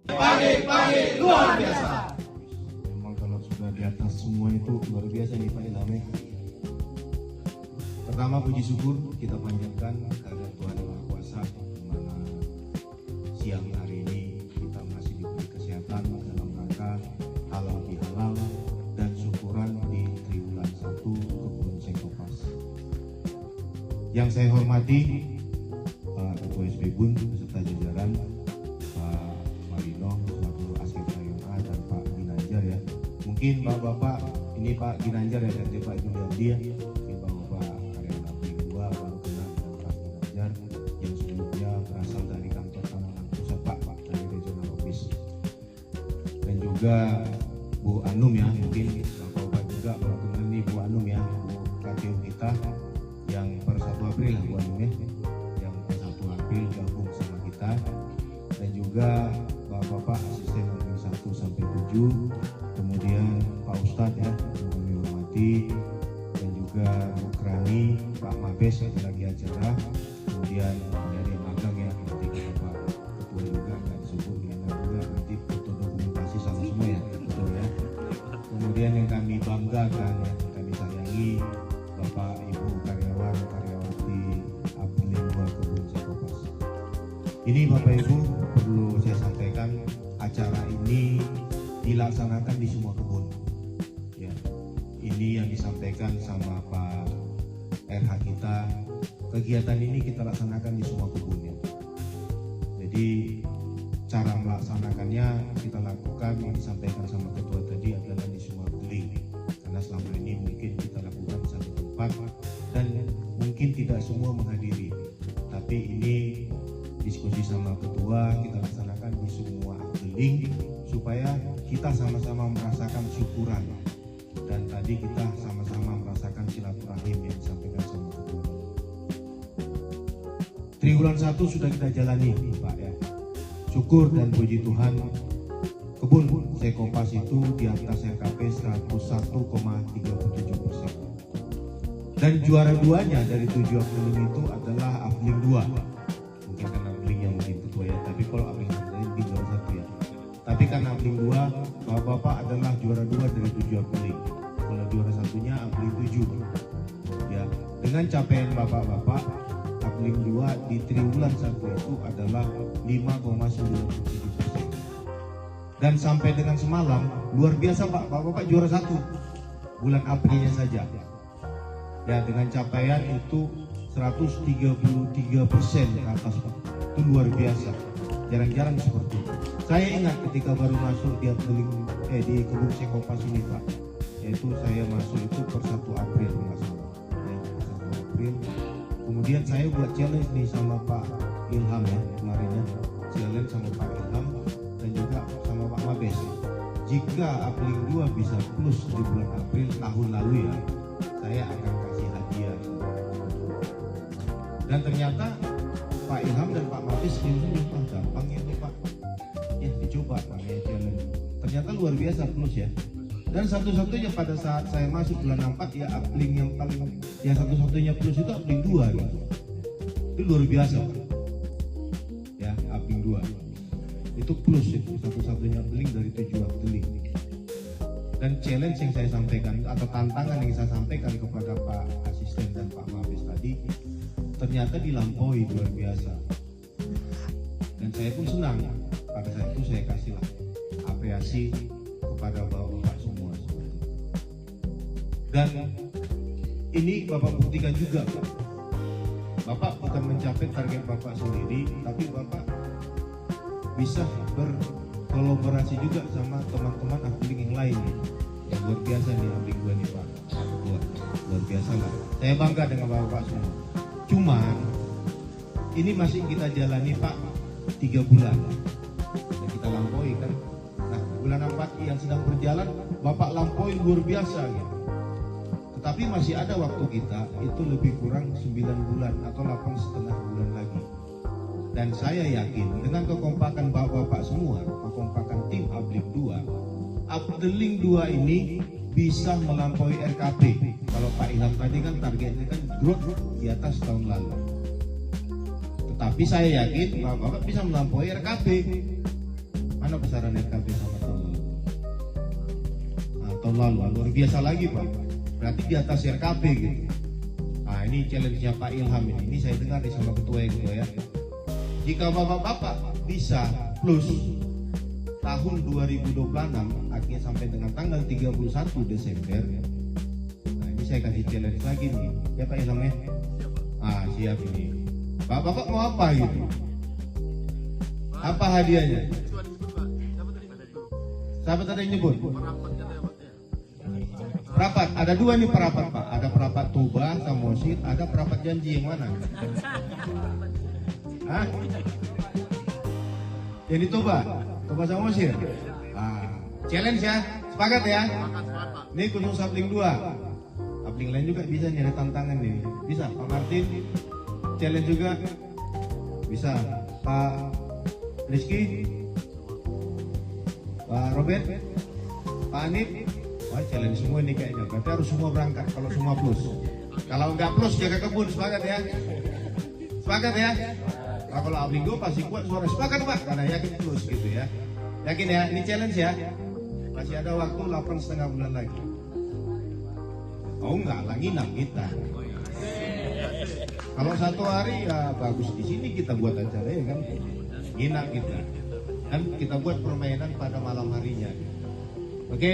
Pagi-pagi luar biasa. Memang kalau sudah di atas semua itu luar biasa nih Pak Ilham. Pertama puji syukur kita panjatkan kepada Tuhan Yang Maha Kuasa, di mana siang hari ini kita masih diberi kesehatan dalam rangka halal bihalal dan syukuran di triwulan 1 Kebun Sekopas. Yang saya hormati Pak Ketua SPBUN beserta jajaran, Pak Marino, selaku Askep Sayora, dan Pak Ginanjar ya. Mungkin Bapak ini Pak Ginanjar ya, dan Pak Ginanjar ya. Mungkin Bapak karyawan Abling 2 baru kenal, dan Pak Ginanjar yang sebelumnya berasal dari kantor Tamunan Pusat Pak dari Regional Office. Dan juga Bu Anum ya, mungkin Bapak juga baru kenal nih Bu Anum ya, Bu KTU kita yang per 1 April Bu Anum ya, yang per 1 April gabung sama kita. Dan juga Bapak asisten nomor 1 sampai 7, kemudian Pak Ustadz ya yang kami hormati, dan juga Bu Krani, Pak Mabes yang lagi acara, kemudian dari magang ya, nanti kata Pak Ketua juga nggak disebut dengan juga nanti foto dokumentasi sama semua ya, betul ya. Kemudian yang kami banggakan ya, yang kami sayangi Bapak Ibu karyawan karyawati Abling 2 Kebun Sekopas. Ini Bapak Ibu perlu saya sampaikan, acara ini dilaksanakan di semua kebun. Ya, ini yang disampaikan sama Pak RH kita. Kegiatan ini kita laksanakan di semua kebun ya. Jadi cara melaksanakannya kita lakukan yang disampaikan sama ketua tadi adalah di semua beling. Karena selama ini mungkin kita lakukan di satu tempat dan mungkin tidak semua menghadiri. Tapi ini diskusi sama ketua kita laksanakan di semua beling supaya kita sama-sama merasakan syukuran, dan tadi kita sama-sama merasakan silaturahim yang disampaikan sama ketua. Triwulan 1 sudah kita jalani Pak ya. Syukur dan puji Tuhan, Kebun Sekopas itu di atas RKP 101,37%. Dan juara duanya dari 7 Abling itu adalah Abling 2. Mungkin karena Abling yang mungkin ketua ya, tapi kalau Abling di juara 1 ya. Tapi karena Abling 2, Bapak adalah juara 2 dari 7 Abling. Kalau juara satunya Abling 7. Ya, dengan capaian Bapak-bapak, Abling 2 di triwulan 1 itu adalah 5,97%. Dan sampai dengan semalam, luar biasa Pak, Bapak juara 1 bulan Aprilnya saja. Ya, dengan capaian itu 133% ke atas Pak. Itu luar biasa. Jarang-jarang seperti itu. Saya ingat ketika baru masuk di Kebun Sekopas ini Pak, yaitu saya masuk itu per 1 April ya, 1 April. Kemudian saya buat challenge nih sama Pak Ilham ya, kemarin ya, challenge sama Pak Ilham dan juga sama Pak Mabes. Jika Abling 2 bisa plus di bulan April tahun lalu ya, saya akan kasih hadiah. Dan ternyata Pak Ilham dan Pak Mabes senyum-senyum, Pak gampang itu Pak. Ya dicoba namanya challenge. Ternyata luar biasa plus ya. Dan satu-satunya pada saat saya masuk bulan 4 ya Abling yang paling, ya satu-satunya plus itu Abling 2 gitu. Itu luar biasa Pak. Ya Abling 2 itu plus itu satu-satunya Abling dari 7 Abling. Dan challenge yang saya sampaikan atau tantangan yang saya sampaikan kepada Pak Asisten dan Pak Mabes tadi ternyata dilampaui luar biasa. Dan saya pun senang pada saat itu saya kasih apresiasi kepada bapak-bapak semua. Dan ini Bapak buktikan juga Pak. Bapak bukan mencapai target Bapak sendiri, tapi Bapak bisa berkolaborasi juga sama teman-teman Abling yang lain nih. Yang luar biasa nih Abling 2 nih Pak. Luar biasa lah. Saya bangga dengan Bapak semua. Cuman ini masih kita jalani Pak 3 bulan. Dan kita lampaui kan. Nah bulan 4 yang sedang berjalan Bapak lampaui luar biasa ya. Tetapi masih ada waktu kita itu lebih kurang 9 bulan atau 8,5 bulan lagi. Dan saya yakin dengan kekompakan bapak-bapak semua, kekompakan tim Abling 2, Abling 2 ini bisa melampaui RKP. Kalau Pak Ilham tadi kan targetnya kan growth di atas tahun lalu. Tetapi saya yakin bapak-bapak bisa melampaui RKP. Mana besaran RKP sama tahun lalu? Nah, tahun lalu luar biasa lagi Pak. Berarti di atas RKP gitu. Nah ini challenge-nya Pak Ilham ini. Ini saya dengar nih sama ketua ya. Jika bapak-bapak bisa plus tahun 2026 artinya sampai dengan tanggal 31 Desember. Nah ini saya kasih challenge lagi nih. Ya Pak Ilham ya. Ah siap ini. Bapak mau apa gitu? Apa hadiahnya? Sahabat ada yang nyebut? Perapat, ada dua nih perapat Pak. Ada perapat Toba sama Mosid, ada perapat Janji yang mana? Hah? Jadi Toba sama Mosid. Challenge ya, sepakat ya? Ini khusus sapling 2. Sapling lain juga bisa nih, ada tantangan nih. Bisa, Pak Martin challenge juga. Bisa, Pak Rizky, Pak Robert, Pak Anip. Wah challenge semua ini kayaknya. Berarti harus semua berangkat kalau semua plus. Kalau nggak plus jaga kebun, sepakat ya? Sepakat ya? Nah, kalau Abligo pasti kuat suara sepakat Pak, karena yakin plus gitu ya. Yakin ya? Ini challenge ya? Masih ada waktu 8,5 bulan lagi. Oh enggak, lagi nginap kita. Kalau 1 hari ya bagus, di sini kita buat acara ya kan. Nginap kita. Dan kita buat permainan pada malam harinya. Oke?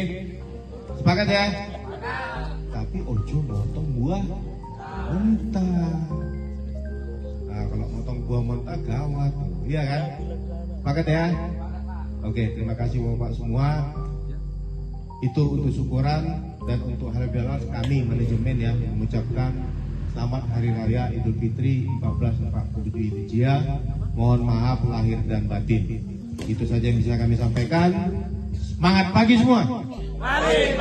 Sepakat ya? Tapi ojo motong buah mentah. Nah kalau motong buah mentah gawat. Iya kan? Sepakat ya? Oke, terima kasih Bapak semua. Itu untuk syukuran dan untuk hari biasa kami manajemen ya mengucapkan selamat Hari Raya Idul Fitri 1447 Hijriah. Mohon maaf lahir dan batin. Itu saja yang bisa kami sampaikan. Semangat pagi semua. Balik.